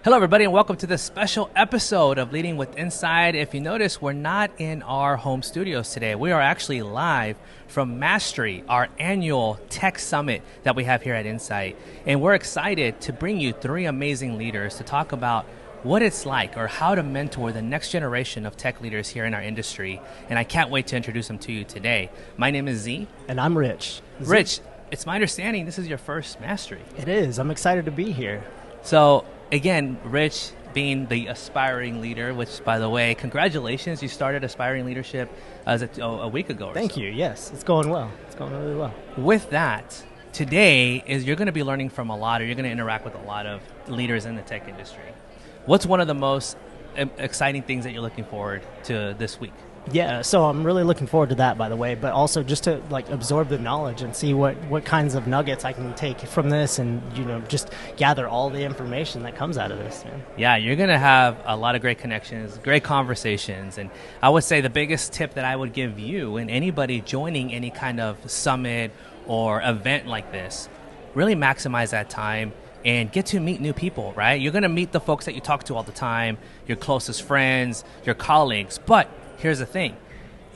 Hello, everybody, and welcome to this special episode of Leading with Insight. If you notice, we're not in our home studios today. We are actually live from Mastery, our annual tech summit that we have here at Insight. And we're excited to bring you three amazing leaders to talk about what it's like or how to mentor the next generation of tech leaders here in our industry. And I can't wait to introduce them to you today. My name is Z. And I'm Rich. Rich, it's my understanding this is your first Mastery. It is. I'm excited to be here. So, again, Rich being the aspiring leader, which, by the way, congratulations. You started Aspiring Leadership a week ago or Thank you. Yes, it's going well. It's going really well. With that, today you're going to be learning from you're going to interact with a lot of leaders in the tech industry. What's one of the most exciting things that you're looking forward to this week? Yeah, so I'm really looking forward to that, by the way, but also just to absorb the knowledge and see what kinds of nuggets I can take from this and, just gather all the information that comes out of this. Man. Yeah, you're going to have a lot of great connections, great conversations, and I would say the biggest tip that I would give you and anybody joining any kind of summit or event like this, really maximize that time and get to meet new people, right? You're going to meet the folks that you talk to all the time, your closest friends, your colleagues, but here's the thing.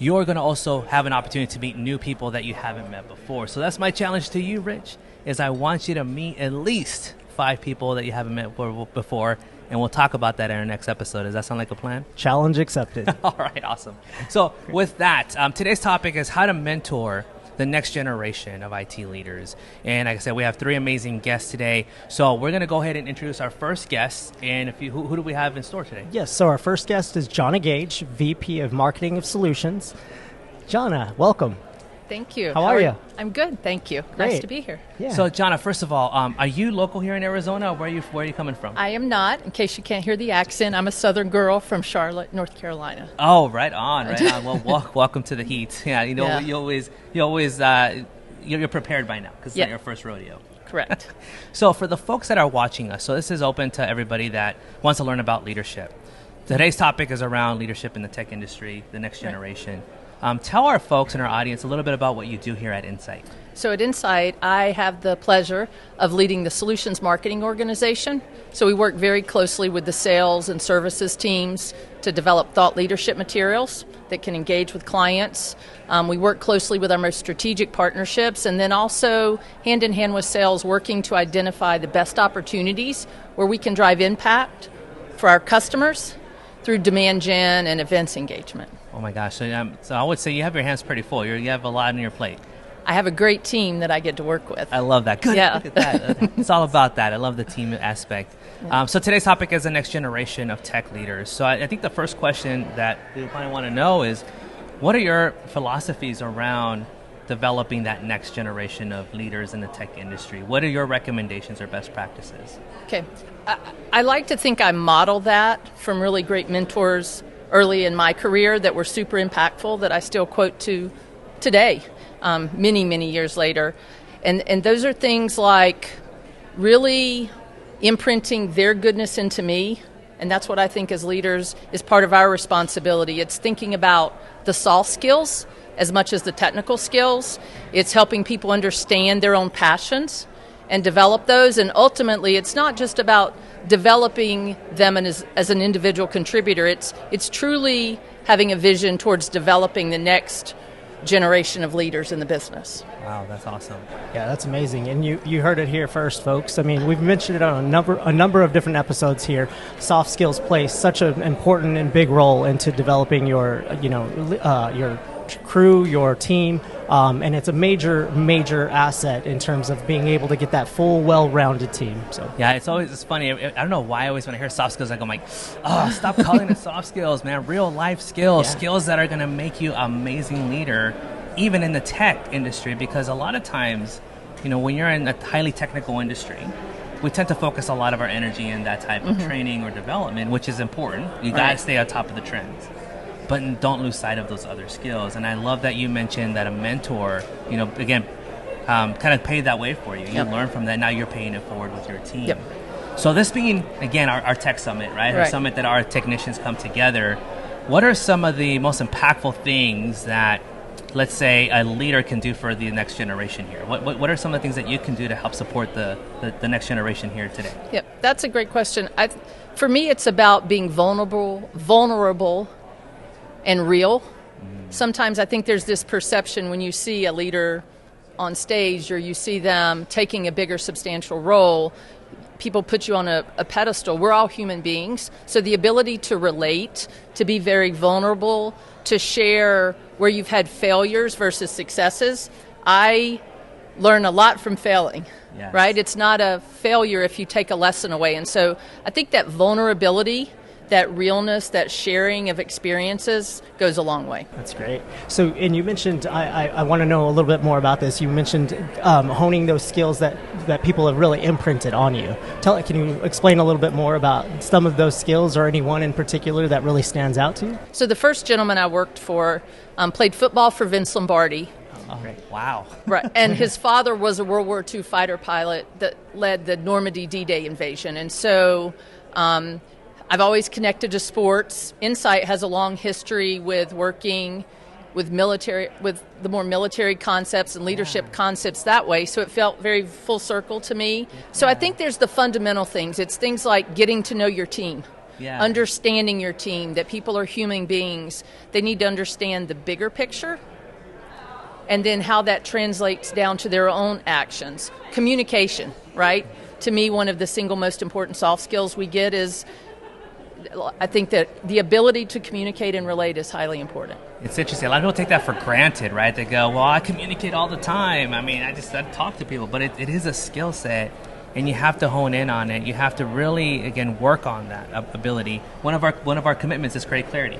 You're going to also have an opportunity to meet new people that you haven't met before. So that's my challenge to you, Rich, is I want you to meet at least 5 people that you haven't met before, and we'll talk about that in our next episode. Does that sound like a plan? Challenge accepted. All right, awesome. So with that, today's topic is how to mentor the next generation of IT leaders. And like I said, we have 3 amazing guests today. So we're going to go ahead and introduce our first guest. And who do we have in store today? Yes, so our first guest is Jonna Gage, VP of Marketing of Solutions. Jonna, welcome. Thank you. How are you? I'm good, thank you. Great. Nice to be here. Yeah. So, Jonna, first of all, are you local here in Arizona, or where are you coming from? I am not. In case you can't hear the accent, I'm a Southern girl from Charlotte, North Carolina. Oh, right on, right on. Well, welcome to the heat. Yeah, you're prepared by now because it's not your first rodeo. Correct. So, for the folks that are watching us, so this is open to everybody that wants to learn about leadership. Today's topic is around leadership in the tech industry, the next generation. Right. Tell our folks in our audience a little bit about what you do here at Insight. So at Insight, I have the pleasure of leading the Solutions Marketing Organization. So we work very closely with the sales and services teams to develop thought leadership materials that can engage with clients. We work closely with our most strategic partnerships, and then also hand in hand with sales, working to identify the best opportunities where we can drive impact for our customers through demand gen and events engagement. Oh my gosh, so I would say you have your hands pretty full. You have a lot on your plate. I have a great team that I get to work with. I love that. Good. Yeah. Look at that. It's all about that. I love the team aspect. Yeah. So today's topic is the next generation of tech leaders. So I think the first question that we probably want to know is, what are your philosophies around developing that next generation of leaders in the tech industry? What are your recommendations or best practices? Okay. I like to think I model that from really great mentors early in my career that were super impactful that I still quote to today, many, many years later. And those are things like really imprinting their goodness into me. And that's what I think as leaders is part of our responsibility. It's thinking about the soft skills as much as the technical skills. It's helping people understand their own passions and develop those. And ultimately, it's not just about developing them as an individual contributor. It's truly having a vision towards developing the next generation of leaders in the business. Wow, that's awesome. Yeah, that's amazing. And you heard it here first, folks. I mean, we've mentioned it on a number of different episodes here. Soft skills play such an important and big role into developing your crew, your team, and it's a major asset in terms of being able to get that full, well-rounded team. So yeah, it's funny. I don't know why I always when I hear soft skills, I'm like, oh, stop calling it soft skills, man. Real life skills, skills that are going to make you an amazing leader, even in the tech industry. Because a lot of times, when you're in a highly technical industry, we tend to focus a lot of our energy in that type of training or development, which is important. You got to stay on top of the trends. But don't lose sight of those other skills. And I love that you mentioned that a mentor, again, kind of paved that way for you. You learn from that. Now you're paying it forward with your team. Yep. So this being, again, our tech summit, right? Our summit that our technicians come together. What are some of the most impactful things that let's say, a leader can do for the next generation here? What are some of the things that you can do to help support the next generation here today? Yep, that's a great question. For me, it's about being vulnerable and real. Sometimes I think there's this perception when you see a leader on stage or you see them taking a bigger substantial role, people put you on a pedestal. We're all human beings. So the ability to relate, to be very vulnerable, to share where you've had failures versus successes. I learn a lot from failing, yes. right? It's not a failure if you take a lesson away. And so I think that vulnerability, that realness, that sharing of experiences goes a long way. That's great. So, and you mentioned, I want to know a little bit more about this. You mentioned honing those skills that people have really imprinted on you. Can you explain a little bit more about some of those skills or any one in particular that really stands out to you? So the first gentleman I worked for played football for Vince Lombardi. Oh, wow. Right, and his father was a World War II fighter pilot that led the Normandy D-Day invasion. And so I've always connected to sports. Insight has a long history with working with the more military concepts and leadership concepts that way, so it felt very full circle to me. So I think there's the fundamental things. It's things like getting to know your team, understanding your team, that people are human beings. They need to understand the bigger picture, and then how that translates down to their own actions. Communication, right? To me, one of the single most important soft skills we get is, I think that the ability to communicate and relate is highly important. It's interesting. A lot of people take that for granted, right? They go, well, I communicate all the time. I mean, I talk to people. But it is a skill set, and you have to hone in on it. You have to really, again, work on that ability. One of our commitments is create clarity.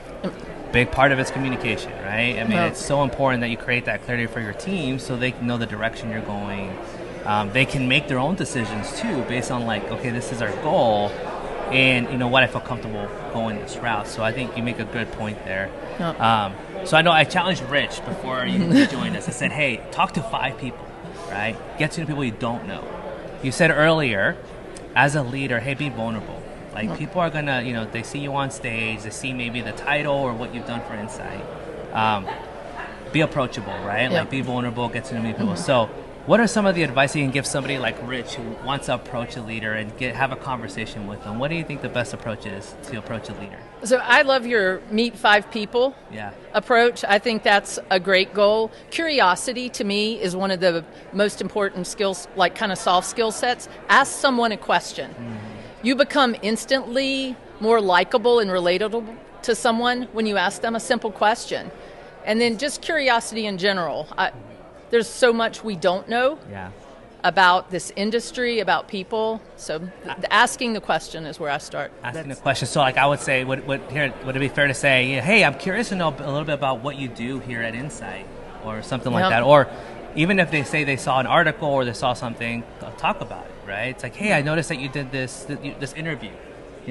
Big part of it's communication, right? I mean, it's so important that you create that clarity for your team so they can know the direction you're going. They can make their own decisions, too, based on, like, okay, this is our goal. And you know what, I feel comfortable going this route. So I think you make a good point there. So I know I challenged Rich before you joined us. I said, hey, talk to 5 people, right? Get to know people you don't know. You said earlier, as a leader, hey, be vulnerable. Like people are going to, they see you on stage, they see maybe the title or what you've done for Insight. Be approachable, right? Like be vulnerable, get to know many people. So what are some of the advice you can give somebody like Rich who wants to approach a leader and have a conversation with them? What do you think the best approach is to approach a leader? So I love your meet 5 people approach. I think that's a great goal. Curiosity to me is one of the most important skills, like kind of soft skill sets. Ask someone a question. Mm-hmm. You become instantly more likable and relatable to someone when you ask them a simple question. And then just curiosity in general. There's so much we don't know about this industry, about people. So asking the question is where I start. Asking the question. So like I would say, would it be fair to say, hey, I'm curious to know a little bit about what you do here at Insight or something like that? Or even if they say they saw an article or they saw something, talk about it, right? It's like, hey, I noticed that you did this interview.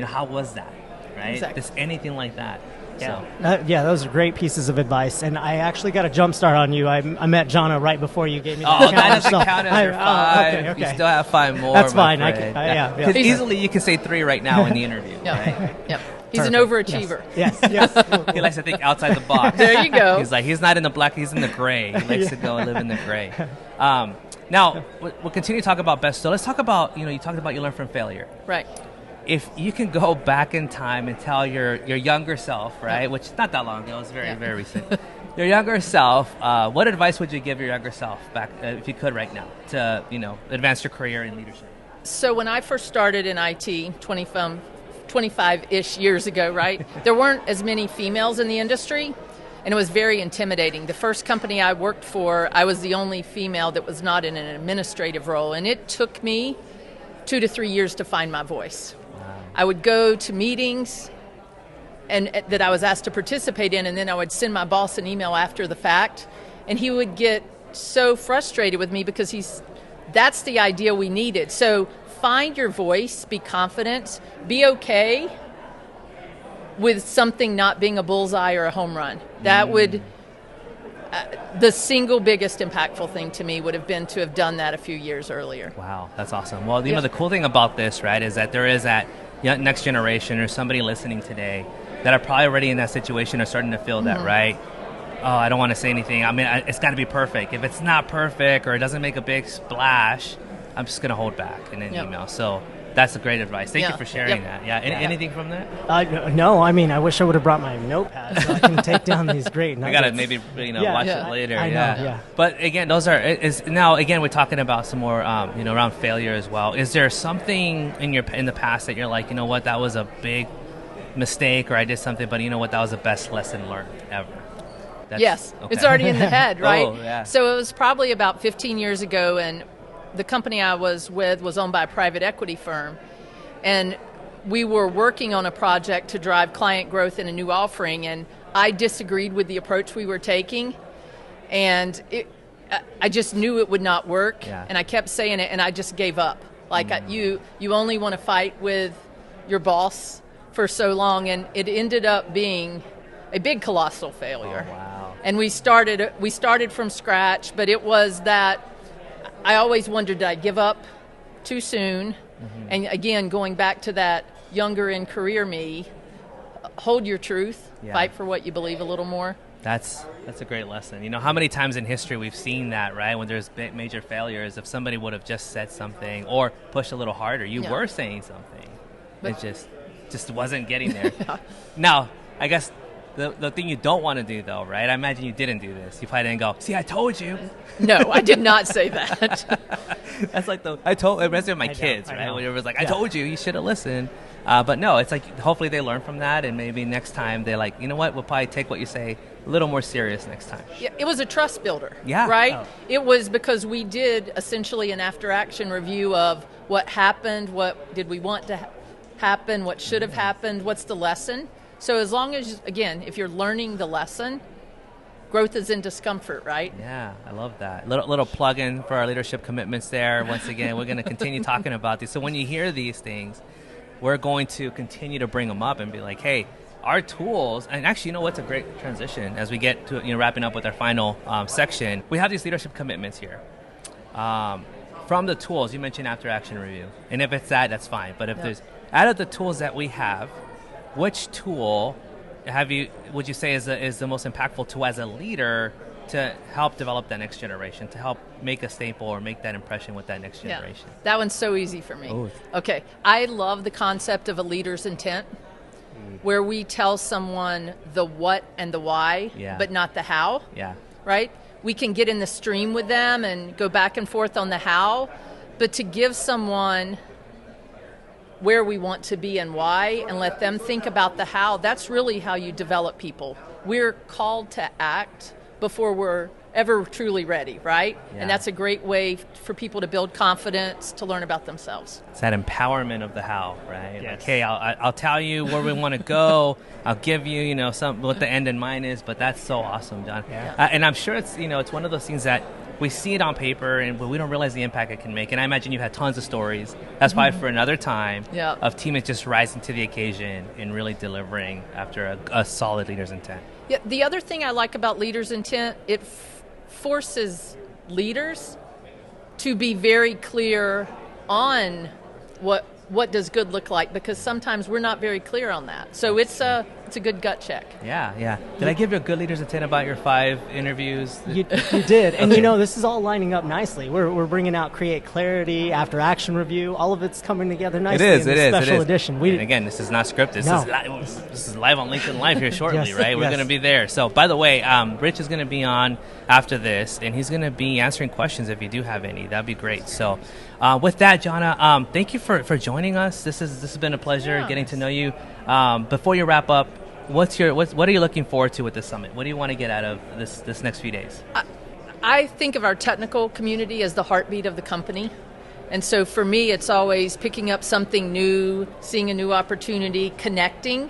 How was that, right? Exactly. Just anything like that. Those are great pieces of advice, and I actually got a jump start on you. I met Jonna right before you gave me that. Oh, that doesn't count as your 5. Okay. You still have 5 more. That's fine. Because easily you can say 3 right now in the interview. Right? He's an overachiever. Yes. He likes to think outside the box. There you go. He's not in the black, he's in the gray. He likes to go and live in the gray. Now, we'll continue to talk about best. So let's talk about, you talked about you learn from failure. Right. If you can go back in time and tell your younger self, right, which is not that long ago, it's very, very recent, your younger self, what advice would you give your younger self back, if you could right now, to, advance your career in leadership? So when I first started in IT, 25-ish years ago, right, there weren't as many females in the industry, and it was very intimidating. The first company I worked for, I was the only female that was not in an administrative role, and it took me 2 to 3 years to find my voice. I would go to meetings and that I was asked to participate in, and then I would send my boss an email after the fact, and he would get so frustrated with me because that's the idea we needed. So find your voice, be confident, be okay with something not being a bullseye or a home run. That would... the single biggest impactful thing to me would have been to have done that a few years earlier. Wow, that's awesome. Well, the cool thing about this, right, is that there is that next generation or somebody listening today that are probably already in that situation or starting to feel that, right? oh, I don't want to say anything. I mean, it's got to be perfect. If it's not perfect or it doesn't make a big splash, I'm just going to hold back in an email. So that's a great advice. Thank you for sharing that. Yeah. Anything from that? No, I mean, I wish I would have brought my notepad so I can take down these great nuggets. I got to maybe watch it later. I know, yeah. But again, those are now again we're talking about some more around failure as well. Is there something in the past that you're like, you know what, that was a big mistake, or I did something, but you know what, that was the best lesson learned ever? Yes, okay. It's already in the head, right? Oh, yeah. So it was probably about 15 years ago, and the company I was with was owned by a private equity firm, and we were working on a project to drive client growth in a new offering, and I disagreed with the approach we were taking, and I just knew it would not work, and I kept saying it, and I just gave up. Like, you only want to fight with your boss for so long, and it ended up being a big colossal failure. Oh, wow. And we started from scratch, but it was that I always wondered, did I give up too soon? Mm-hmm. And again, going back to that younger in career me, hold your truth, fight for what you believe a little more. That's a great lesson. You know, how many times in history we've seen that, right? When there's major failures, if somebody would have just said something or pushed a little harder, you were saying something. But it just wasn't getting there. Now, I guess the thing you don't want to do, though, right? I imagine you didn't do this. You probably didn't go, see, I told you. No, I did not say that. That's like it reminds me of my kids, right? When it was like, I told you should have listened. But no, it's like hopefully they learn from that, and maybe next time they're like, you know what, we'll probably take what you say a little more serious next time. Yeah, it was a trust builder, right? Oh. It was because we did essentially an after-action review of what happened, what did we want to happen, what should have happened, what's the lesson. So as long as, again, if you're learning the lesson, growth is in discomfort, right? Yeah, I love that. Little plug-in for our leadership commitments there. Once again, we're going to continue talking about these. So when you hear these things, we're going to continue to bring them up and be like, hey, our tools, and actually, you know what's a great transition as we get to wrapping up with our final section. We have these leadership commitments here. From the tools, you mentioned after action review. And if it's that's fine. But if there's, out of the tools that we have, which tool would you say is the most impactful tool as a leader to help develop that next generation, to help make a staple or make that impression with that next generation? That one's so easy for me. Ooh. Okay, I love the concept of a leader's intent, where we tell someone the what and the why, but not the how. Yeah. Right? We can get in the stream with them and go back and forth on the how, but to give someone where we want to be and why, and let them think about the how, that's really how you develop people. We're called to act before we're ever truly ready, right? Yeah. And that's a great way for people to build confidence, to learn about themselves. It's that empowerment of the how, right? Yes. Like, hey, I'll tell you where we want to go. I'll give you, some what the end in mind is. But that's so awesome, John. Yeah. And I'm sure it's it's one of those things that we see it on paper, but we don't realize the impact it can make. And I imagine you've had tons of stories. That's probably for another time of teammates just rising to the occasion and really delivering after a solid leader's intent. Yeah. The other thing I like about leader's intent, it forces leaders to be very clear on what does good look like, because sometimes we're not very clear on that. So it's a good gut check. Yeah. Did I give you a good leader's intent about your 5 interviews? You did. And this is all lining up nicely. We're bringing out create clarity, after action review. All of it's coming together nicely. It is. Special edition. And again, this is not scripted. This is live on LinkedIn Live here shortly, Yes, right? We're going to be there. So, by the way, Rich is going to be on after this, and he's going to be answering questions if you do have any. That'd be great. So, with that, Jonna, thank you for joining us. This has been a pleasure getting to know you. Before you wrap up, what are you looking forward to with this summit? What do you want to get out of this next few days? I think of our technical community as the heartbeat of the company. And so for me, it's always picking up something new, seeing a new opportunity, connecting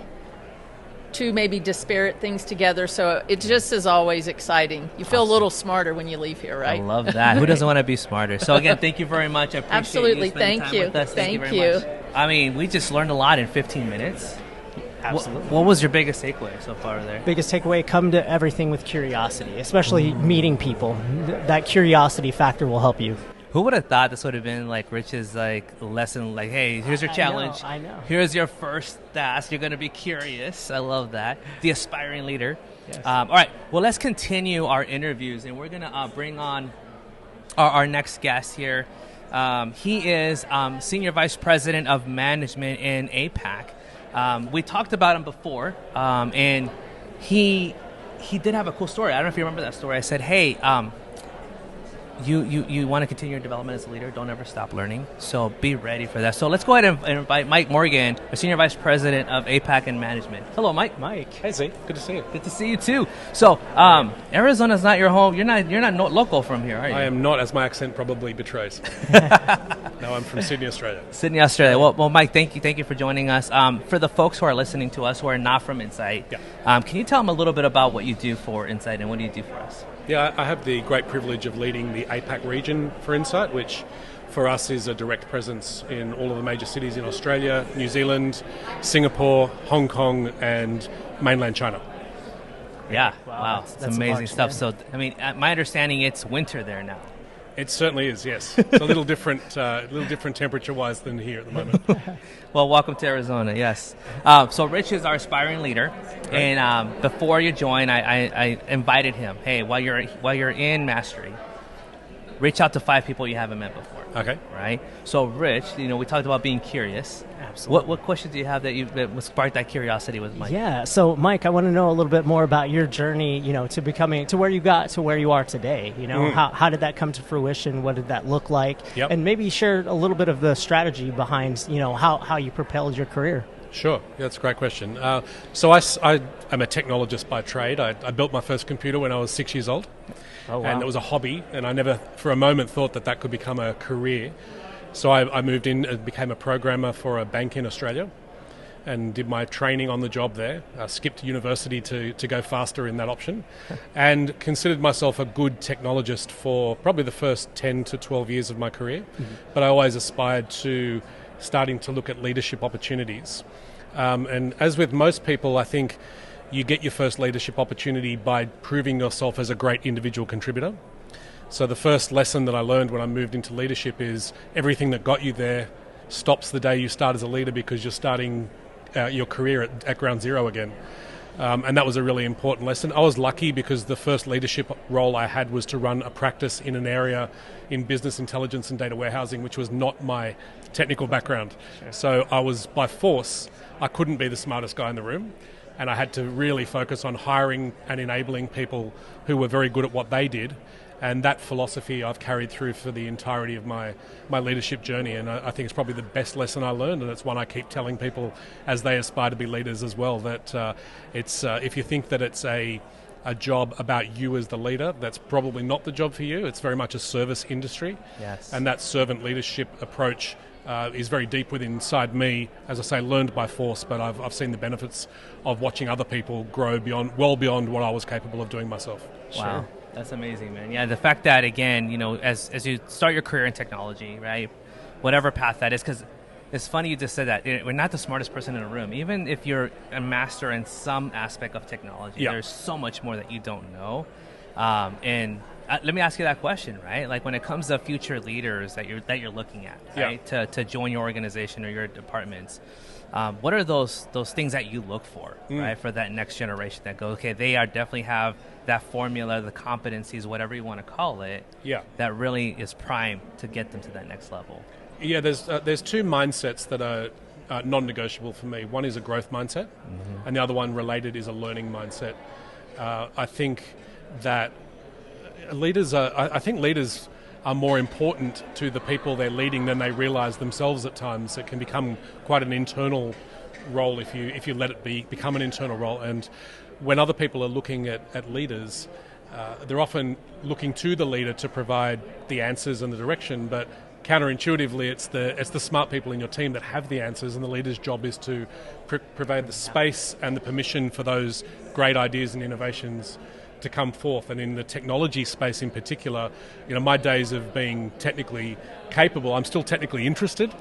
two maybe disparate things together. So it just is always exciting. You feel a little smarter when you leave here, right? I love that. Who doesn't want to be smarter? So again, thank you very much. I appreciate Absolutely. you spending Thank time you. with us. Thank you. you. Very much. I mean, we just learned a lot in 15 minutes. Absolutely. What was your biggest takeaway so far there? Biggest takeaway, come to everything with curiosity, especially meeting people. That curiosity factor will help you. Who would have thought this would have been like Rich's lesson, like, hey, here's your challenge. I know. Here's your first task. You're going to be curious. I love that. The aspiring leader. Yes. All right. Well, let's continue our interviews, and we're going to bring on our next guest here. He is Senior Vice President of Management in APAC. We talked about him before, and he did have a cool story. I don't know if you remember that story. I said, hey, you want to continue your development as a leader, don't ever stop learning, so be ready for that. So let's go ahead and invite Mike Morgan, the Senior Vice President of APAC and Management. Hello, Mike. Hey, Z. Good to see you. Good to see you too. So Arizona's not your home. You're not local from here, are you? I am not, as my accent probably betrays. No, I'm from Sydney, Australia. Sydney, Australia. Well, Mike, thank you for joining us. For the folks who are listening to us who are not from Insight, can you tell them a little bit about what you do for Insight and what do you do for us? Yeah, I have the great privilege of leading the APAC region for Insight, which for us is a direct presence in all of the major cities in Australia, New Zealand, Singapore, Hong Kong, and mainland China. Yeah, wow. That's amazing stuff. there. So, I mean, my understanding, it's winter there now. It certainly is, yes. It's a little different temperature-wise than here at the moment. Well, welcome to Arizona, yes. So Rich is our aspiring leader, and before you join, I invited him, hey, while you're in Mastery, reach out to 5 people you haven't met before. Okay. Right? So Rich, we talked about being curious. Absolutely. What questions do you have that sparked that curiosity with Mike? Yeah. So, Mike, I want to know a little bit more about your journey, to where you got to where you are today. How did that come to fruition? What did that look like? Yep. And maybe share a little bit of the strategy behind, how you propelled your career. Sure, that's a great question. So I am a technologist by trade. I built my first computer when I was 6 years old. Oh, wow. And it was a hobby, and I never for a moment thought that could become a career. So I moved in and became a programmer for a bank in Australia and did my training on the job there. I skipped university to go faster in that option and considered myself a good technologist for probably the first 10 to 12 years of my career. Mm-hmm. But I always aspired to starting to look at leadership opportunities. And as with most people, I think you get your first leadership opportunity by proving yourself as a great individual contributor. So the first lesson that I learned when I moved into leadership is everything that got you there stops the day you start as a leader because you're starting your career at ground zero again. And that was a really important lesson. I was lucky because the first leadership role I had was to run a practice in an area in business intelligence and data warehousing, which was not my technical background. Sure. So I was, by force, I couldn't be the smartest guy in the room. And I had to really focus on hiring and enabling people who were very good at what they did. And that philosophy I've carried through for the entirety of my leadership journey. And I think it's probably the best lesson I learned. And it's one I keep telling people as they aspire to be leaders as well, that it's if you think that it's a job about you as the leader, that's probably not the job for you. It's very much a service industry. Yes. And that servant leadership approach is very deep within inside me. As I say, learned by force, but I've seen the benefits of watching other people grow well beyond what I was capable of doing myself. Wow. Sure. That's amazing, man. Yeah, the fact that, again, as you start your career in technology, right, whatever path that is, because it's funny you just said that. We're not the smartest person in the room. Even if you're a master in some aspect of technology, there's so much more that you don't know. And let me ask you that question, right? Like when it comes to future leaders that you're looking at, right, to join your organization or your departments, what are those things that you look for, right, for that next generation that go, okay, they definitely have that formula, the competencies, whatever you want to call it, that really is prime to get them to that next level? Yeah, there's 2 mindsets that are non-negotiable for me. One is a growth mindset, and the other one related is a learning mindset. I think that leaders are more important to the people they're leading than they realise themselves at times. It can become quite an internal role if you let it become an internal role. And when other people are looking at leaders, they're often looking to the leader to provide the answers and the direction, but counterintuitively, it's the smart people in your team that have the answers, and the leader's job is to provide the space and the permission for those great ideas and innovations to come forth. And in the technology space in particular, my days of being technically capable, I'm still technically interested,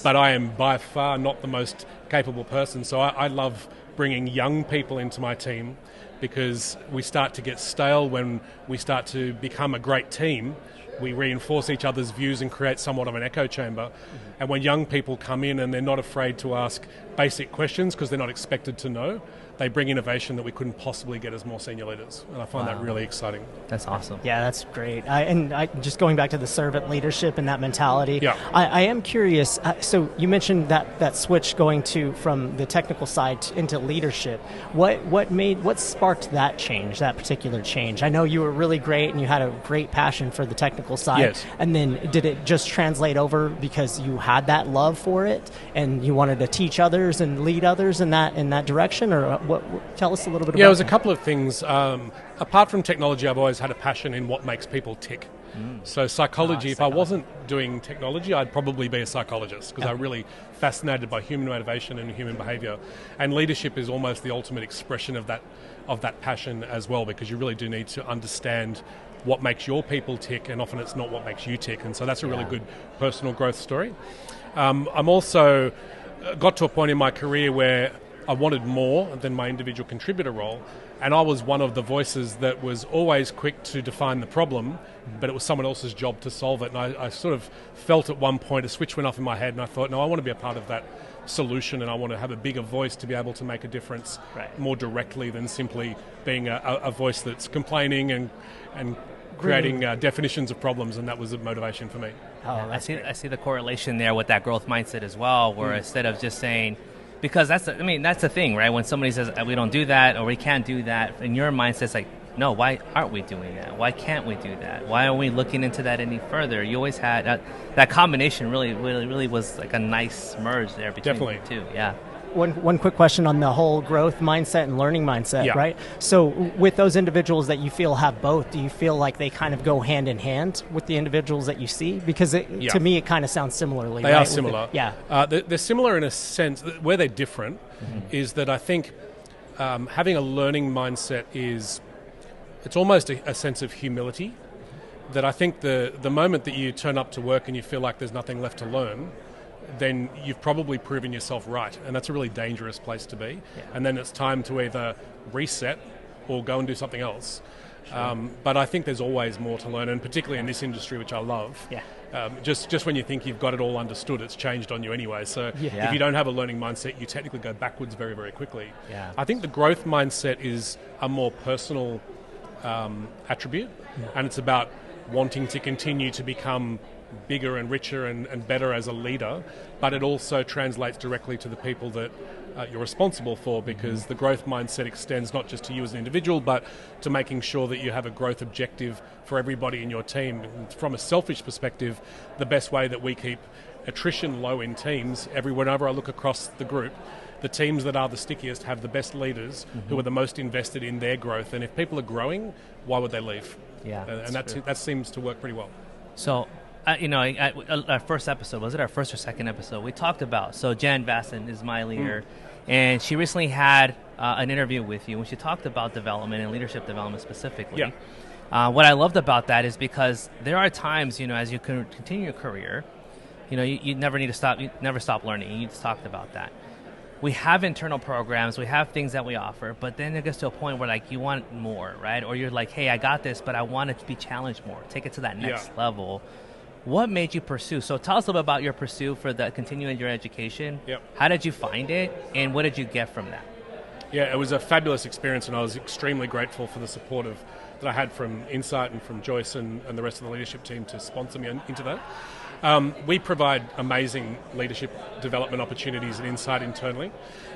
but I am by far not the most capable person. So I love bringing young people into my team, because we start to get stale when we start to become a great team. We reinforce each other's views and create somewhat of an echo chamber. And when young people come in and they're not afraid to ask basic questions because they're not expected to know, they bring innovation that we couldn't possibly get as more senior leaders. And I find that really exciting. That's awesome. Yeah, that's great. Just going back to the servant leadership and that mentality, Yeah. I am curious. So you mentioned that switch going from the technical side into leadership. What sparked that change, that particular change? I know you were really great and you had a great passion for the technical side. Yes. And then did it just translate over because you had that love for it and you wanted to teach others and lead others in that direction, or tell us a little bit about Yeah, it was a that. couple of things. Apart from technology, I've always had a passion in what makes people tick. So psychology, if I wasn't doing technology, I'd probably be a psychologist because I'm really fascinated by human motivation and human behavior. And leadership is almost the ultimate expression of that passion as well, because you really do need to understand what makes your people tick, and often it's not what makes you tick. And so that's a really good personal growth story. I'm also got to a point in my career where I wanted more than my individual contributor role, and I was one of the voices that was always quick to define the problem, but it was someone else's job to solve it. And I sort of felt at one point a switch went off in my head, and I thought, no, I want to be a part of that solution, and I want to have a bigger voice to be able to make a difference more directly than simply being a voice that's complaining and creating definitions of problems, and that was a motivation for me. I see the correlation there with that growth mindset as well, where instead of just saying, because that's the thing, right? When somebody says we don't do that or we can't do that, in your mindset it's like, no, why aren't we doing that? Why can't we do that? Why aren't we looking into that any further? You always had that combination. Really was like a nice merge there between Definitely. the two. Yeah. One quick question on the whole growth mindset and learning mindset, right? So with those individuals that you feel have both, do you feel like they kind of go hand in hand with the individuals that you see? Because to me, it kind of sounds similarly. They right? are similar. They're similar in a sense. Where they're different is that I think having a learning mindset it's almost a sense of humility. That I think the moment that you turn up to work and you feel like there's nothing left to learn, then you've probably proven yourself right, and that's a really dangerous place to be. And then it's time to either reset or go and do something else. But I think there's always more to learn, and particularly in this industry, which I love. Just when you think you've got it all understood, it's changed on you anyway. So if you don't have a learning mindset, you technically go backwards very, very quickly. I think the growth mindset is a more personal attribute, and it's about wanting to continue to become bigger and richer and better as a leader, but it also translates directly to the people that you're responsible for, because the growth mindset extends not just to you as an individual, but to making sure that you have a growth objective for everybody in your team. And from a selfish perspective, the best way that we keep attrition low in teams, whenever I look across the group, the teams that are the stickiest have the best leaders who are the most invested in their growth. And if people are growing, why would they leave? And that seems to work pretty well. So, our first episode, was it our first or second episode? We talked about, so Jan Vasson is my leader, and she recently had an interview with you when she talked about development and leadership development specifically. What I loved about that is because there are times, as you continue your career, you never need to stop, you never stop learning. You just talked about that. We have internal programs, we have things that we offer, but then it gets to a point where you want more, right? Or you're like, hey, I got this, but I want it to be challenged more. Take it to that next level. What made you pursue? So tell us a little bit about your pursuit for the continuing your education. How did you find it, and what did you get from that? Yeah, it was a fabulous experience, and I was extremely grateful for the support that I had from Insight and from Joyce and the rest of the leadership team to sponsor me into that. We provide amazing leadership development opportunities at Insight internally,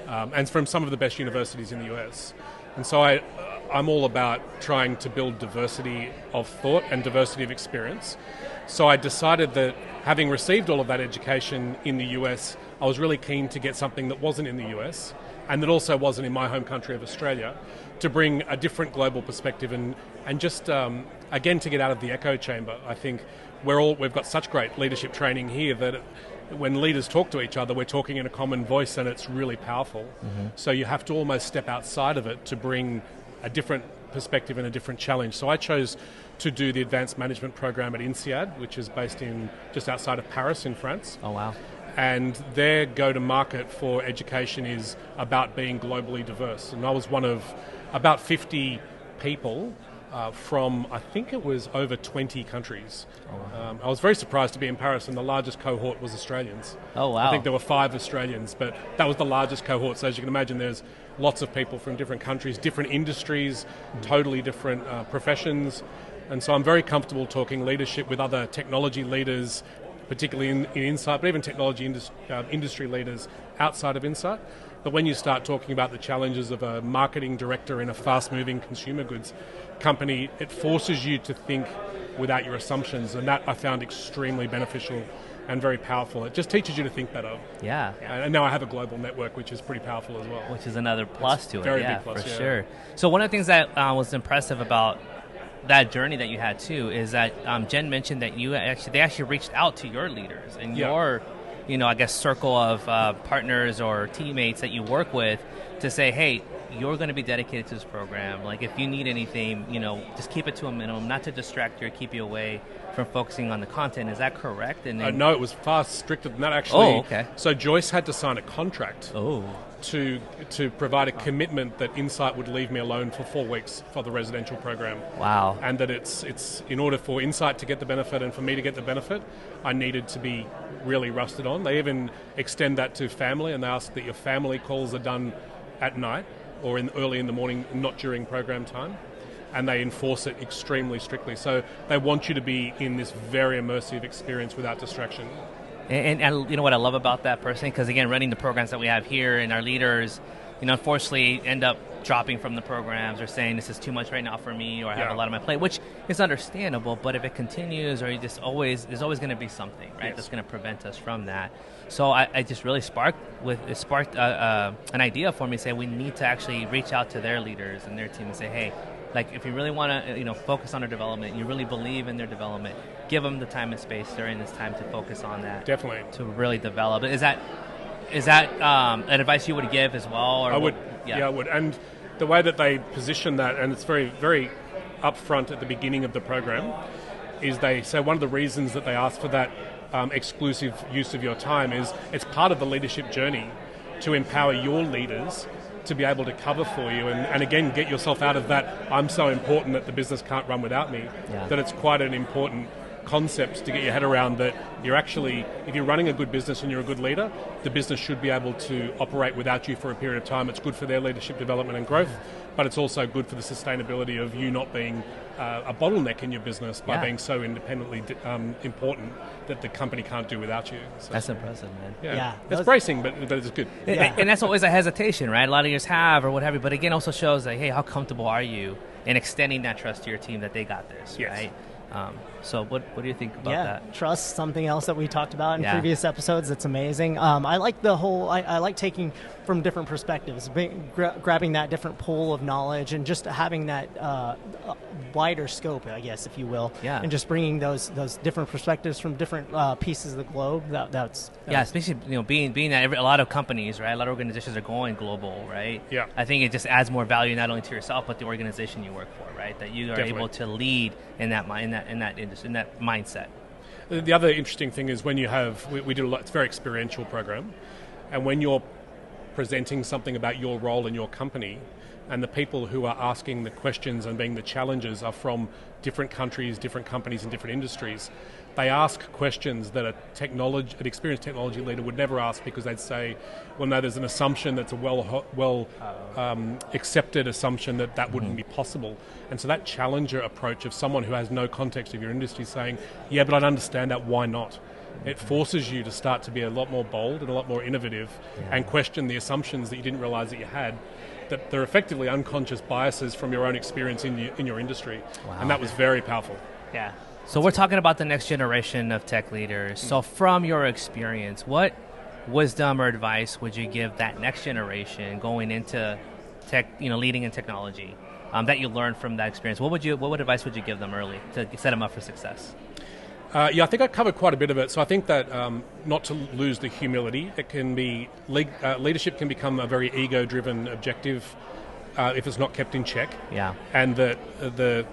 and from some of the best universities in the US. And so I'm all about trying to build diversity of thought and diversity of experience. So I decided that having received all of that education in the US, I was really keen to get something that wasn't in the US and that also wasn't in my home country of Australia, to bring a different global perspective and just, again, to get out of the echo chamber. I think we've got such great leadership training here that when leaders talk to each other, we're talking in a common voice, and it's really powerful. So you have to almost step outside of it to bring a different perspective and a different challenge. So I chose to do the advanced management program at INSEAD, which is based in just outside of Paris in France. Oh, wow. And their go-to-market for education is about being globally diverse. And I was one of about 50 people from, I think it was over 20 countries. I was very surprised to be in Paris, and the largest cohort was Australians. Oh, wow. I think there were 5 Australians, but that was the largest cohort. So as you can imagine, there's lots of people from different countries, different industries, totally different professions. And so I'm very comfortable talking leadership with other technology leaders, particularly in Insight, but even technology industry leaders outside of Insight. But when you start talking about the challenges of a marketing director in a fast-moving consumer goods company, it forces you to think without your assumptions, and that I found extremely beneficial and very powerful. It just teaches you to think better. Yeah. And now I have a global network, which is pretty powerful as well. Which is another plus to it. Very yeah, big plus, for yeah. sure. So one of the things that was impressive about that journey that you had too is that Jen mentioned that they actually reached out to your leaders and your, I guess, circle of partners or teammates that you work with to say, hey, you're going to be dedicated to this program. Like, if you need anything, just keep it to a minimum, not to distract you or keep you away from focusing on the content. Is that correct? And then, no, it was far stricter than that, actually. Oh, okay. So Joyce had to sign a contract Oh. to provide a commitment that Insight would leave me alone for 4 weeks for the residential program. Wow. And that it's in order for Insight to get the benefit and for me to get the benefit, I needed to be really rusted on. They even extend that to family, and they ask that your family calls are done at night or early in the morning, not during program time. And they enforce it extremely strictly. So they want you to be in this very immersive experience without distraction. And you know what I love about that personally? Because, again, running the programs that we have here and our leaders, unfortunately end up dropping from the programs or saying this is too much right now for me, or I have a lot on my plate, which is understandable. But if it continues, or there's always going to be something, right, that's going to prevent us from that. So I just really sparked an idea for me to say we need to actually reach out to their leaders and their team and say, hey, like, if you really want to, focus on their development, you really believe in their development, give them the time and space during this time to focus on that. Definitely. To really develop. Is that an advice you would give as well? Or I would. Yeah, I would. And the way that they position that, and it's very, very upfront at the beginning of the program, is they say one of the reasons that they ask for that exclusive use of your time is it's part of the leadership journey to empower your leaders to be able to cover for you and again, get yourself out of that I'm so important that the business can't run without me, that it's quite an important concept to get your head around, that you're actually, if you're running a good business and you're a good leader, the business should be able to operate without you for a period of time. It's good for their leadership development and growth, but it's also good for the sustainability of you not being a bottleneck in your business by being so independently important that the company can't do without you. So, that's impressive, man. Yeah. It's bracing, but it's good. And that's always a hesitation, right? A lot of years have or what have you, but again also shows that, hey, how comfortable are you in extending that trust to your team that they got this, right? So what do you think about that? Trust, something else that we talked about in previous episodes. It's amazing. I like the whole, I like taking from different perspectives, grabbing that different pool of knowledge and just having that wider scope, I guess, if you will, and just bringing those different perspectives from different pieces of the globe. That's especially being that a lot of companies, right, a lot of organizations are going global, right? Yeah, I think it just adds more value not only to yourself but the organization you work for, right? That you are able to lead in that industry, in that mindset. The other interesting thing is when you have we do a lot. It's a very experiential program, and when you're presenting something about your role in your company, and the people who are asking the questions and being the challengers are from different countries, different companies, and different industries, they ask questions that an experienced technology leader would never ask, because they'd say, well, no, there's an assumption that's a well accepted assumption that wouldn't be possible. And so that challenger approach of someone who has no context of your industry saying, yeah, but I understand that, why not? It forces you to start to be a lot more bold and a lot more innovative and question the assumptions that you didn't realize that you had, that they're effectively unconscious biases from your own experience in your industry. Wow. And that was very powerful. Yeah. So we're talking about the next generation of tech leaders. So from your experience, what wisdom or advice would you give that next generation going into tech, leading in technology, that you learned from that experience? What advice would you give them early to set them up for success? I think I covered quite a bit of it. So I think that not to lose the humility, it can be leadership can become a very ego-driven objective if it's not kept in check. Yeah. And that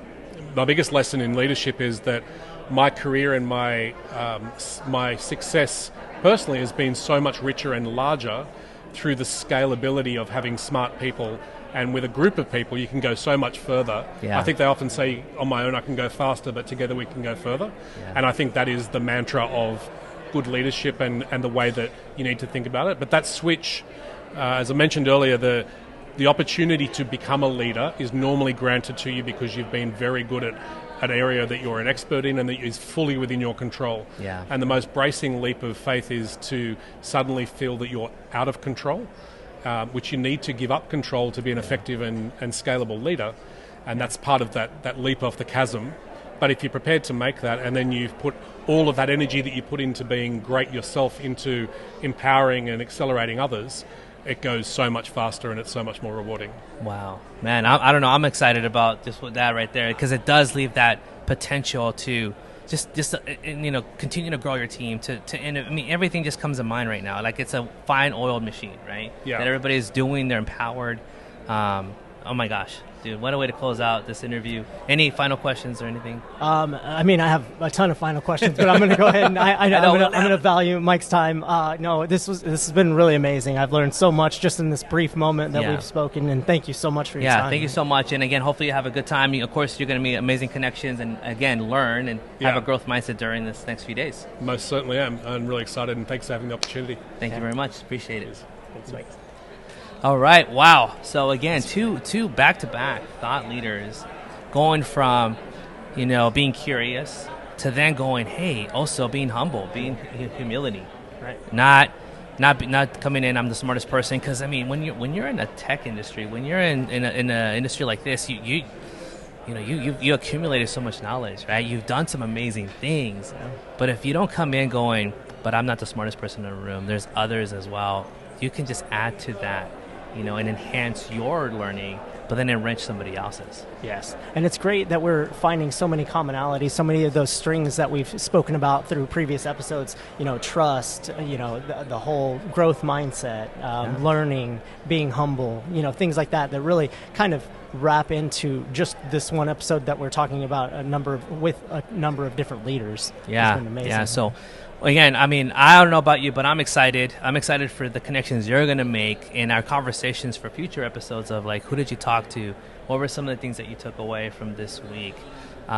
my biggest lesson in leadership is that my career and my success personally has been so much richer and larger through the scalability of having smart people And with a group of people, you can go so much further. Yeah. I think they often say, on my own, I can go faster, but together we can go further. Yeah. And I think that is the mantra of good leadership and the way that you need to think about it. But that switch, as I mentioned earlier, the opportunity to become a leader is normally granted to you because you've been very good at an area that you're an expert in and that is fully within your control. Yeah. And the most bracing leap of faith is to suddenly feel that you're out of control, which you need to give up control to be an effective and scalable leader. And that's part of that leap off the chasm. But if you're prepared to make that, and then you've put all of that energy that you put into being great yourself into empowering and accelerating others, it goes so much faster and it's so much more rewarding. Wow, man, I don't know. I'm excited about just with that right there because it does leave that potential to just continue to grow your team. I mean, everything just comes to mind right now. Like it's a fine-oiled machine, right? Yeah. That everybody's doing. They're empowered. Oh my gosh, dude, what a way to close out this interview. Any final questions or anything? I mean, I have a ton of final questions, but I'm going to go ahead and I'm going to value Mike's time. No, this has been really amazing. I've learned so much just in this brief moment that we've spoken, and thank you so much for your time. Yeah, thank you so much. And again, hopefully you have a good time. Of course, you're going to meet amazing connections and, again, learn and have a growth mindset during this next few days. Most certainly am. I'm really excited, and thanks for having the opportunity. Thank you very much. Appreciate it. Thanks, Mike. All right. Wow. So again, two back-to-back thought leaders going from, being curious to then going, hey, also being humble, being humility, right? Not coming in, I'm the smartest person. Because I mean, when you're in a tech industry, when you're in an industry like this, you accumulated so much knowledge, right? You've done some amazing things, but if you don't come in going, but I'm not the smartest person in the room, there's others as well. You can just add to that, and enhance your learning, but then enrich somebody else's. Yes. And it's great that we're finding so many commonalities, so many of those strings that we've spoken about through previous episodes, trust, the whole growth mindset, learning, being humble, things like that really kind of wrap into just this one episode that we're talking about with a number of different leaders. Yeah. It's been amazing. Yeah. So again, I mean, I don't know about you, but I'm excited. I'm excited for the connections you're going to make in our conversations for future episodes of like, who did you talk to? What were some of the things that you took away from this week?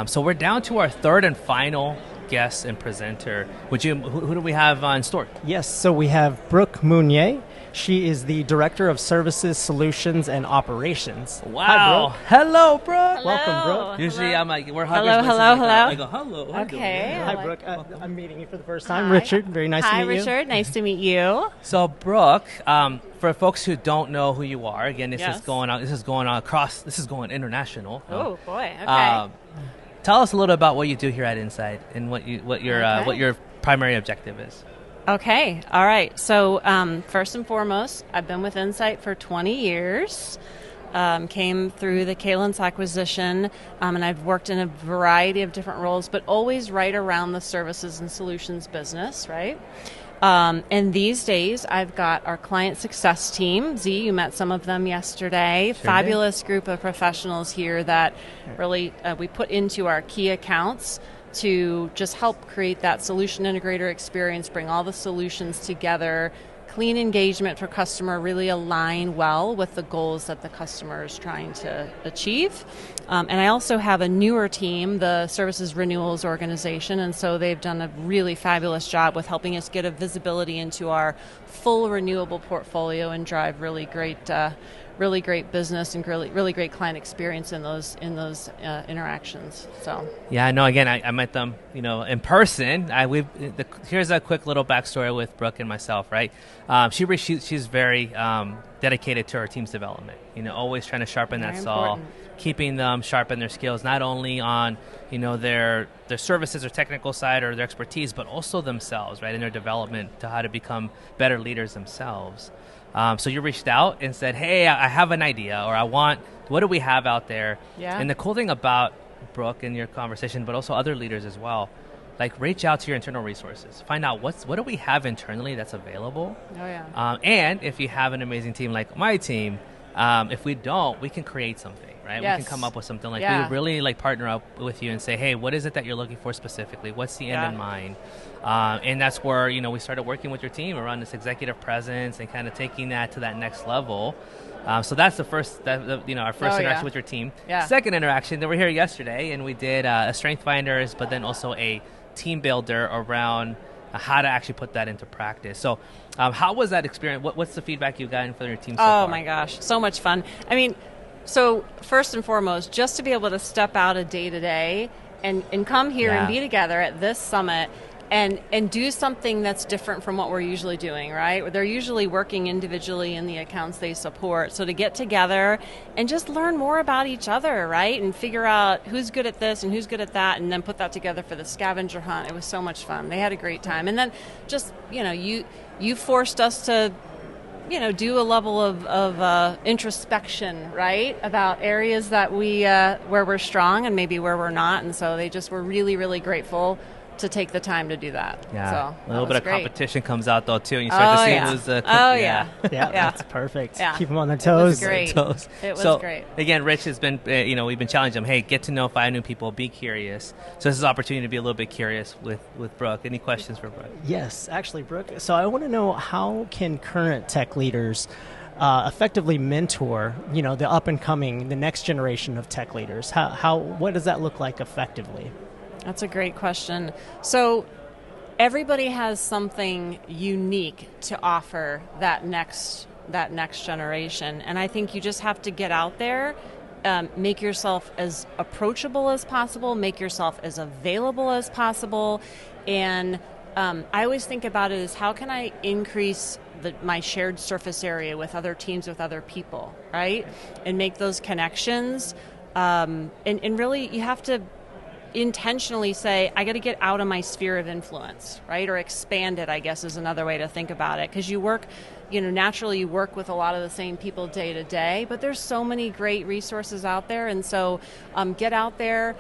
So we're down to our third and final guest and presenter. Who do we have in store? Yes, so we have Brooke Mounier. She is the Director of Services, Solutions, and Operations. Wow. Hi, Brooke. Hello, Brooke. Hello. Welcome, Brooke. Usually I'm like, we're Hello, huggers. hello. I go, hello. how you doing? Okay. Hi, Brooke. I'm meeting you for the first time. Hi. Richard, very nice to meet you. Hi, Richard. Nice to meet you. So, Brooke, for folks who don't know who you are, again, this Yes. is going going international. Oh boy. Okay. Tell us a little about what you do here at Insight and what your primary objective is. Okay. All right. So first and foremost, I've been with Insight for 20 years. Came through the Kalins acquisition, and I've worked in a variety of different roles, but always right around the services and solutions business, right? And these days, I've got our client success team. Z, you met some of them yesterday. Sure Fabulous group of professionals here that really we put into our key accounts to just help create that solution integrator experience, bring all the solutions together, clean engagement for customer, really align well with the goals that the customer is trying to achieve. And I also have a newer team, the Services Renewals Organization, and so they've done a really fabulous job with helping us get a visibility into our full renewable portfolio and drive really great business and really great client experience in those interactions. So Yeah, no. Again, I met them, in person. Here's a quick little backstory with Brooke and myself. Right, she's very dedicated to her team's development. Always trying to sharpen that saw, keeping them sharp in their skills, not only on their services or technical side or their expertise, but also themselves, right, in their development to how to become better leaders themselves. So you reached out and said, hey, I have an idea, or what do we have out there? Yeah. And the cool thing about Brooke and your conversation, but also other leaders as well, like reach out to your internal resources. Find out what do we have internally that's available. Oh yeah. And if you have an amazing team like my team, If we don't, we can create something, right? Yes. We can come up with something. Like Yeah. we really like partner up with you and say, hey, what is it that you're looking for specifically? What's the end Yeah. in mind? And that's where, we started working with your team around this executive presence and kind of taking that to that next level. So that's our first interaction with your team. Yeah. Second interaction, that we're here yesterday, and we did a Strength Finders, but then also a team builder around how to actually put that into practice. So how was that experience? What's the feedback you've gotten from your team so far? Oh my gosh, so much fun. I mean, so first and foremost, just to be able to step out of day to day and come here and be together at this summit and do something that's different from what we're usually doing, right? They're usually working individually in the accounts they support. So to get together and just learn more about each other, right? And figure out who's good at this and who's good at that, and then put that together for the scavenger hunt. It was so much fun. They had a great time. And then just, you forced us to do a level of introspection, right, about areas that where we're strong and maybe where we're not. And so they just were really, really grateful to take the time to do that. Yeah, so a little bit of great. competition comes out though too, and you start to see who's. Yeah, that's perfect. Yeah. Keep them on their toes. It was great. Toes. It was so, great. Again, Rich has been, we've been challenging him. Hey, get to know 5 new people. Be curious. So this is an opportunity to be a little bit curious with Brooke. Any questions for Brooke? Yes, actually, Brooke. So I want to know, how can current tech leaders effectively mentor, the up and coming, the next generation of tech leaders? What does that look like effectively? That's a great question. So everybody has something unique to offer that next generation, and I think you just have to get out there, make yourself as approachable as possible, make yourself as available as possible, and I always think about it as, how can I increase my shared surface area with other teams, with other people, right? And make those connections, and really you have to intentionally say, I got to get out of my sphere of influence, right? Or expand it, I guess, is another way to think about it. Because you work, naturally you work with a lot of the same people day to day, but there's so many great resources out there. And so get out there,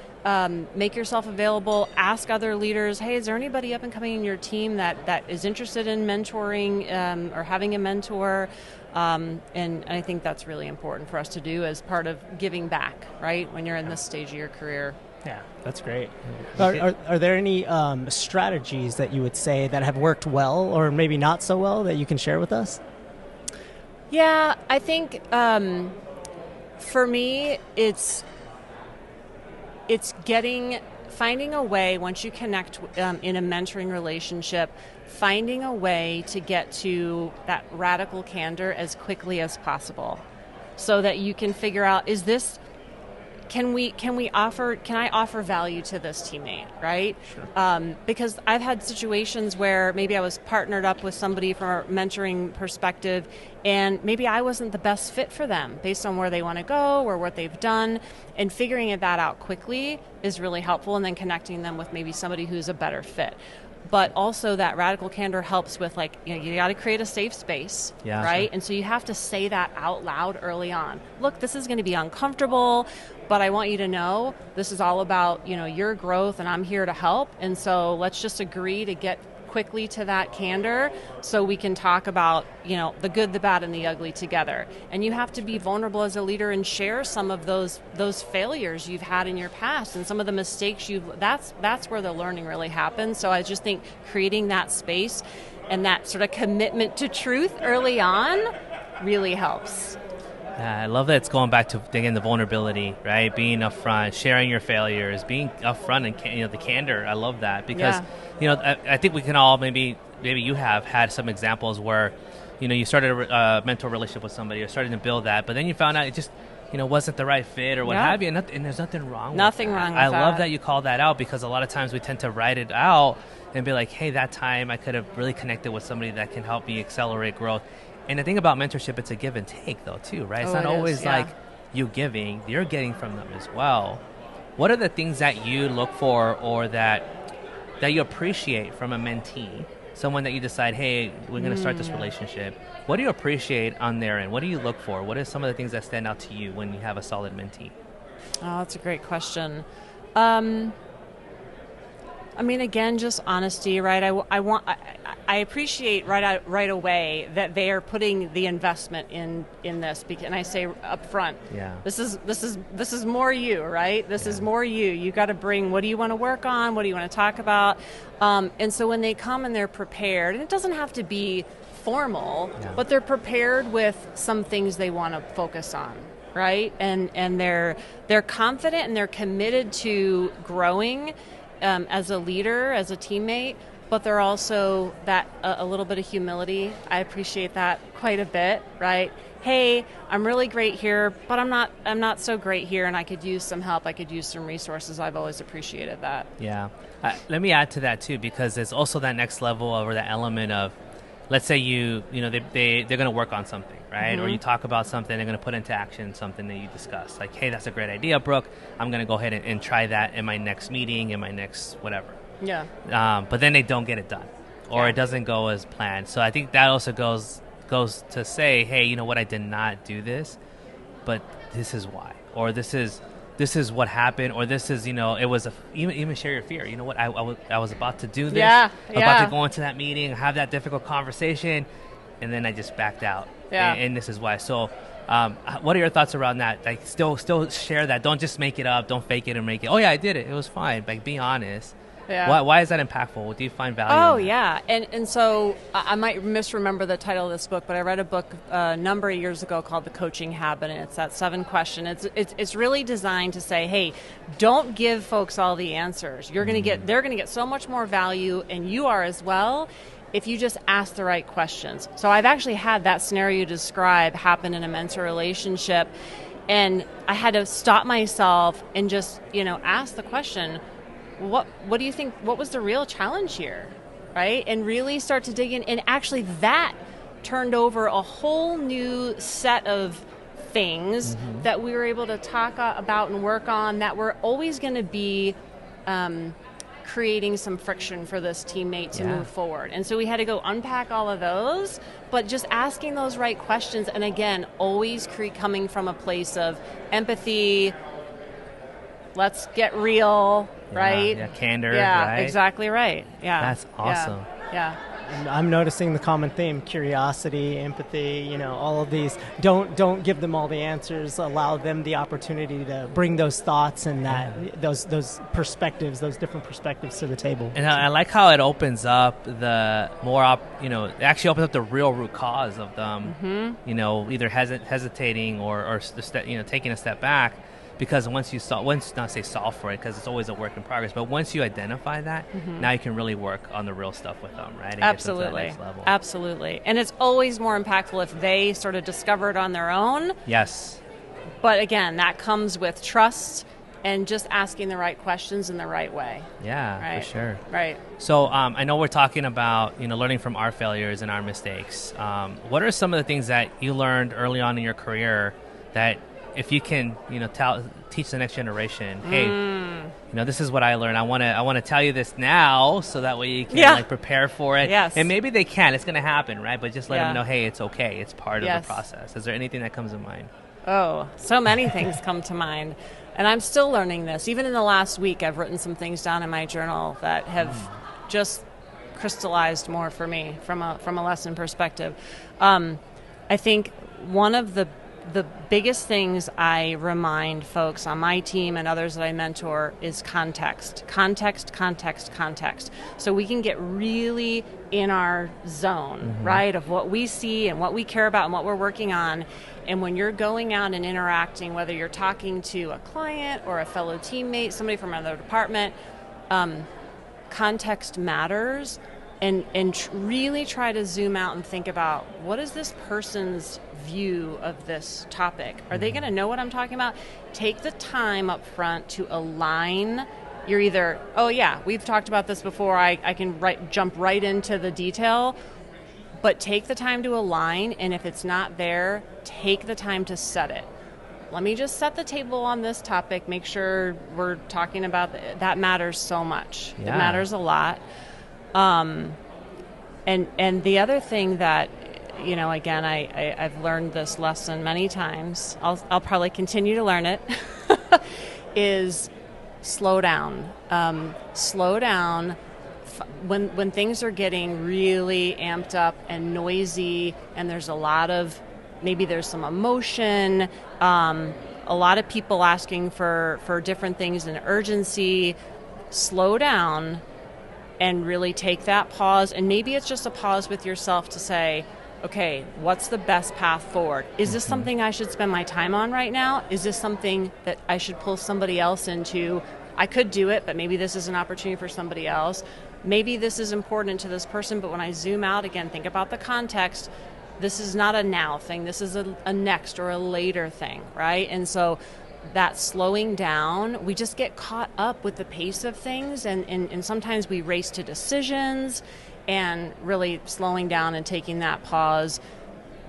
make yourself available, ask other leaders, hey, is there anybody up and coming in your team that is interested in mentoring or having a mentor? And I think that's really important for us to do as part of giving back, right? When you're in this stage of your career. Yeah, that's great. Are there any strategies that you would say that have worked well or maybe not so well that you can share with us? Yeah, I think for me, it's finding a way, once you connect in a mentoring relationship, finding a way to get to that radical candor as quickly as possible, so that you can figure out, can I offer value to this teammate, right? Sure. Because I've had situations where maybe I was partnered up with somebody from a mentoring perspective, and maybe I wasn't the best fit for them based on where they want to go or what they've done, and figuring that out quickly is really helpful, and then connecting them with maybe somebody who's a better fit. But also that radical candor helps with, you got to create a safe space, right? Sure. And so you have to say that out loud early on. Look, this is going to be uncomfortable, but I want you to know this is all about, your growth, and I'm here to help. And so let's just agree to get quickly to that candor so we can talk about, the good, the bad, and the ugly together. And you have to be vulnerable as a leader and share some of those failures you've had in your past and some of the mistakes that's where the learning really happens. So I just think creating that space and that sort of commitment to truth early on really helps. I love that it's going back to, again, the vulnerability, right? Being upfront, sharing your failures, being upfront, and the candor. I love that because, I think we can all maybe you have had some examples where, you started a mentor relationship with somebody or starting to build that, but then you found out it just, wasn't the right fit or what have you, and there's nothing wrong with that. Nothing wrong with that. I love that you call that out, because a lot of times we tend to write it out and be like, hey, that time I could have really connected with somebody that can help me accelerate growth. And the thing about mentorship, it's a give and take, though, too, right? It's not always like you giving, you're getting from them as well. What are the things that you look for or that you appreciate from a mentee, someone that you decide, hey, we're going to start this relationship? What do you appreciate on their end? What do you look for? What are some of the things that stand out to you when you have a solid mentee? Oh, that's a great question. Again, just honesty, right? I appreciate right away that they are putting the investment in this, and I say up front, this is more you, right? This is more you. You got to bring, what do you want to work on? What do you want to talk about? And so when they come and they're prepared, and it doesn't have to be formal, but they're prepared with some things they want to focus on, right? And they're confident and they're committed to growing as a leader, as a teammate, but they're also that a little bit of humility. I appreciate that quite a bit, right? Hey, I'm really great here, but I'm not so great here, and I could use some help. I could use some resources. I've always appreciated that. Yeah. Let me add to that too, because there's also that next level or that element of, let's say they're going to work on something, right? Or you talk about something, they're going to put into action something that you discuss. Like, hey, that's a great idea, Brooke. I'm going to go ahead and try that in my next meeting, in my next whatever. Yeah. But then they don't get it done, or it doesn't go as planned. So I think that also goes to say, hey, you know what? I did not do this, but this is why, or this is what happened, or this is, it was even share your fear. You know what? I was about to do this. About to go into that meeting, have that difficult conversation, and then I just backed out. Yeah. And this is why. So, what are your thoughts around that? Like, still share that. Don't just make it up. Don't fake it and make it. Oh yeah, I did it. It was fine. Like, be honest. Yeah. Why is that impactful? What do you find value in that? Yeah. And so I might misremember the title of this book, but I read a book a number of years ago called The Coaching Habit, and it's that 7 question. It's really designed to say, hey, don't give folks all the answers. They're going to get so much more value, and you are as well, if you just ask the right questions. So I've actually had that scenario you describe happen in a mentor relationship, and I had to stop myself and just, ask the question, what do you think, what was the real challenge here, right? And really start to dig in. And actually that turned over a whole new set of things that we were able to talk about and work on that were always going to be creating some friction for this teammate to move forward. And so we had to go unpack all of those, but just asking those right questions. And again, always coming from a place of empathy. Let's get real, right? Yeah, candor, yeah, right? Exactly right. Yeah. That's awesome. Yeah. And I'm noticing the common theme: curiosity, empathy. All of these. Don't give them all the answers. Allow them the opportunity to bring those thoughts and those perspectives, those different perspectives to the table. And I like how it opens up the more it actually opens up the real root cause of them. Either hesitating or taking a step back. Because once not say solve for it, because it's always a work in progress, but once you identify that, now you can really work on the real stuff with them, right? And Absolutely. get them to that next level. Absolutely. And it's always more impactful if they sort of discover it on their own. Yes. But again, that comes with trust and just asking the right questions in the right way. Yeah, right? For sure. Right. So I know we're talking about learning from our failures and our mistakes. What are some of the things that you learned early on in your career that, if you can, teach the next generation, hey, this is what I learned. I want to tell you this now, so that way you can prepare for it. Yes. And maybe they can. It's going to happen, right? But just let them know, hey, it's okay. It's part of the process. Is there anything that comes to mind? Oh, so many things come to mind, and I'm still learning this. Even in the last week, I've written some things down in my journal that have just crystallized more for me from a lesson perspective. I think one of the biggest things I remind folks on my team and others that I mentor is context. Context, context, context. So we can get really in our zone, right, of what we see and what we care about and what we're working on. And when you're going out and interacting, whether you're talking to a client or a fellow teammate, somebody from another department, context matters. And really try to zoom out and think about, what is this person's view of this topic? Are they going to know what I'm talking about? Take the time up front to align. You're either, oh yeah, we've talked about this before, I can jump right into the detail, but take the time to align, and if it's not there, take the time to set it. Let me just set the table on this topic, make sure we're talking about that matters so much. Yeah. It matters a lot. And the other thing that, again, I've learned this lesson many times, I'll probably continue to learn it, is slow down. Slow down, when things are getting really amped up and noisy, and there's a lot of, maybe there's some emotion, a lot of people asking for different things and urgency, slow down and really take that pause. And maybe it's just a pause with yourself to say, okay, what's the best path forward? Is this something I should spend my time on right now? Is this something that I should pull somebody else into? I could do it, but maybe this is an opportunity for somebody else. Maybe this is important to this person, but when I zoom out again, think about the context. This is not a now thing. This is a next or a later thing, right? And so that slowing down, we just get caught up with the pace of things, and sometimes we race to decisions, and really slowing down and taking that pause,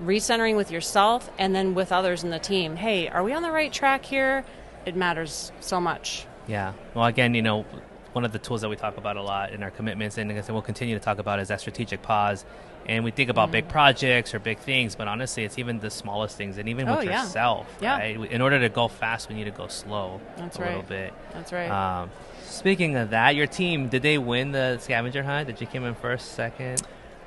recentering with yourself and then with others in the team. Hey, are we on the right track here? It matters so much. Yeah. Well, again, one of the tools that we talk about a lot in our commitments, and like I said, we'll continue to talk about, is that strategic pause. And we think about big projects or big things, but honestly, it's even the smallest things, and even with yourself, right? In order to go fast, we need to go slow a little bit. That's right. Speaking of that, your team, did they win the scavenger hunt? Did you come in first, second?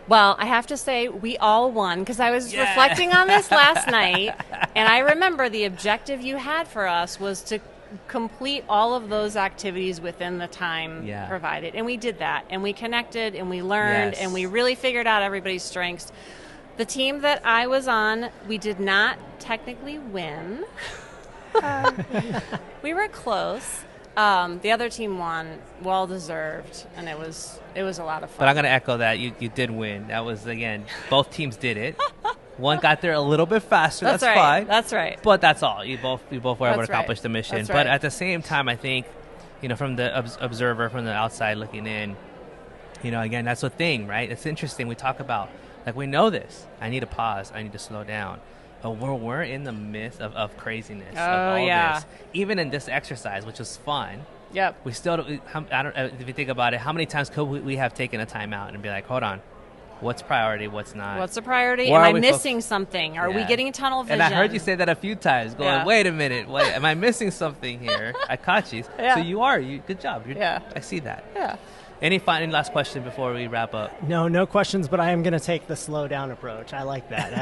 Well, I have to say we all won, because I was reflecting on this last night, and I remember the objective you had for us was to complete all of those activities within the time provided. And we did that, and we connected, and we learned, and we really figured out everybody's strengths. The team that I was on, we did not technically win. We were close. The other team won, well deserved, and it was a lot of fun. But I'm going to echo that. You did win. That was, again, both teams did it. One got there a little bit faster. That's right. fine. That's right. But that's all. You both were able to accomplish the mission. That's but right. at the same time, I think, from the observer, from the outside looking in, again, that's the thing, right? It's interesting. We talk about, we know this. I need to pause. I need to slow down. But we're in the midst of craziness of all this. Even in this exercise, which was fun. Yep. We still, if you think about it, how many times could we have taken a time out and be like, hold on. What's priority? What's not? What's the priority? Where Am I missing something? Are we getting tunnel vision? And I heard you say that a few times, going, wait a minute. Wait, am I missing something here? I caught you. So you are. Good job. I see that. Yeah. Any last question before we wrap up? No questions, but I am going to take the slow down approach. I like that.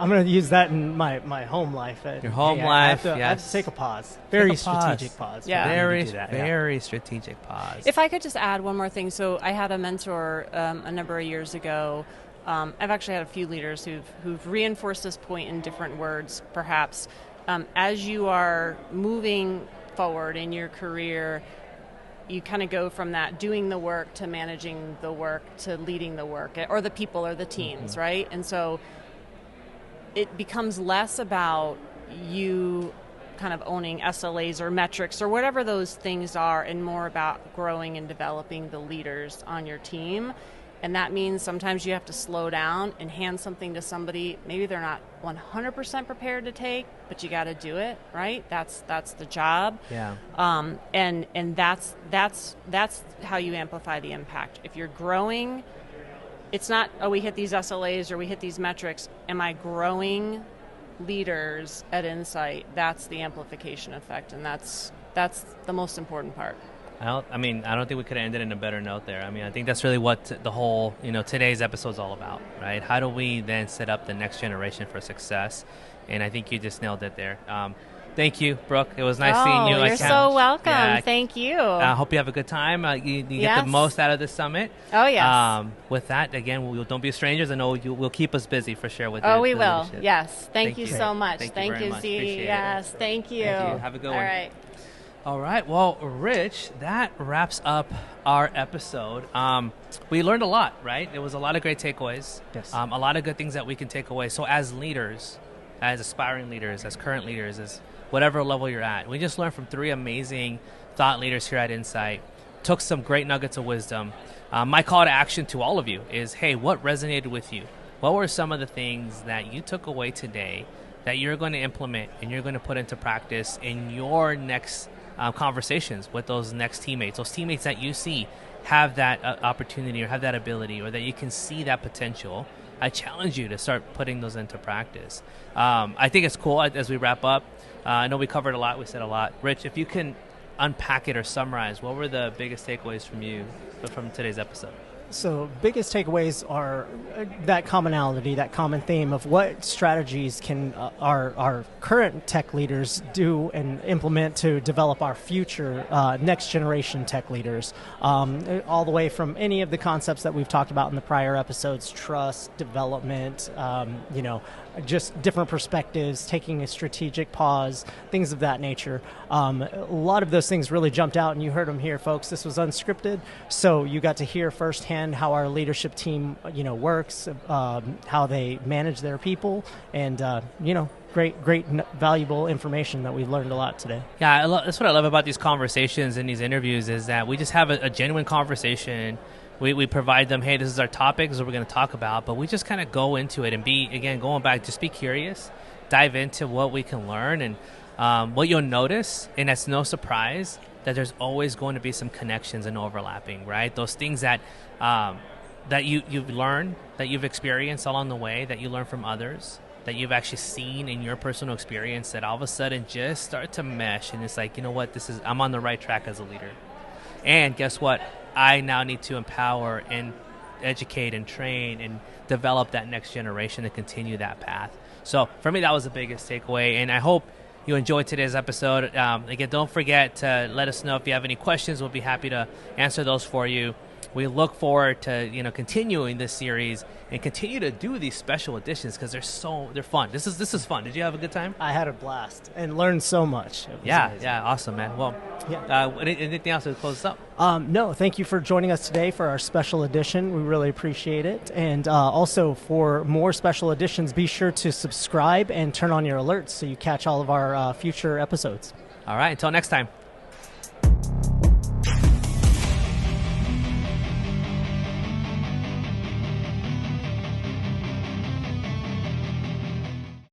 I'm going to use that in my home life. Your home life, I have to take a pause. Very strategic pause. Yeah. Very strategic pause. If I could just add one more thing. So I had a mentor a number of years ago. I've actually had a few leaders who've reinforced this point in different words, perhaps. As you are moving forward in your career, you kind of go from that doing the work to managing the work to leading the work, or the people or the teams, right? And so it becomes less about you kind of owning SLAs or metrics or whatever those things are, and more about growing and developing the leaders on your team. And that means sometimes you have to slow down and hand something to somebody maybe they're not 100% prepared to take, but you got to do it, right? That's the job. Yeah. And that's how you amplify the impact. If you're growing, it's not, we hit these SLAs or we hit these metrics. Am I growing leaders at Insight? That's the amplification effect, and that's the most important part. I don't think we could have ended in a better note there. I think that's really what the whole, today's episode is all about, right? How do we then set up the next generation for success? And I think you just nailed it there. Thank you, Brooke. It was nice seeing you. You're so welcome. Yeah, Thank you. I hope you have a good time. You get the most out of this summit. Oh, yes. With that, again, don't be strangers. I know you will keep us busy for sure with we will. Leadership. Yes. Thank you so much. Thank you, Z. Yes. Thank you. Have a good one. All right. All right. Well, Rich, that wraps up our episode. We learned a lot, right? There was a lot of great takeaways. Yes. A lot of good things that we can take away. So as leaders, as aspiring leaders, as current leaders, as whatever level you're at, we just learned from 3 amazing thought leaders here at Insight. Took some great nuggets of wisdom. My call to action to all of you is, hey, what resonated with you? What were some of the things that you took away today that you're going to implement and you're going to put into practice in your next conversations with those next teammates, those teammates that you see have that opportunity or have that ability, or that you can see that potential? I challenge you to start putting those into practice. I think it's cool as we wrap up. I know we covered a lot. We said a lot. Rich, if you can unpack it or summarize, what were the biggest takeaways from you from today's episode? So biggest takeaways are that commonality, that common theme of what strategies can our current tech leaders do and implement to develop our future next generation tech leaders, all the way from any of the concepts that we've talked about in the prior episodes: trust, development, just different perspectives, taking a strategic pause, things of that nature. A lot of those things really jumped out, and you heard them here, folks. This was unscripted, so you got to hear firsthand how our leadership team, works, how they manage their people, and great, valuable information that we've learned a lot today. Yeah, that's what I love about these conversations and these interviews is that we just have a genuine conversation. We provide them, hey, this is our topic, this is what we're going to talk about, but we just kind of go into it and going back, just be curious, dive into what we can learn, and what you'll notice, and that's no surprise, that there's always going to be some connections and overlapping, right? Those things that you've learned, that you've experienced along the way, that you learn from others, that you've actually seen in your personal experience, that all of a sudden just start to mesh, and it's like, you know what, I'm on the right track as a leader. And guess what? I now need to empower and educate and train and develop that next generation to continue that path. So for me, that was the biggest takeaway, and I hope you enjoyed today's episode. Again, don't forget to let us know if you have any questions. We'll be happy to answer those for you. We look forward to continuing this series and continue to do these special editions because they're fun. This is fun. Did you have a good time? I had a blast and learned so much. Yeah, awesome, man. Well, anything else to close us up? No, thank you for joining us today for our special edition. We really appreciate it. And also for more special editions, be sure to subscribe and turn on your alerts so you catch all of our future episodes. All right, until next time.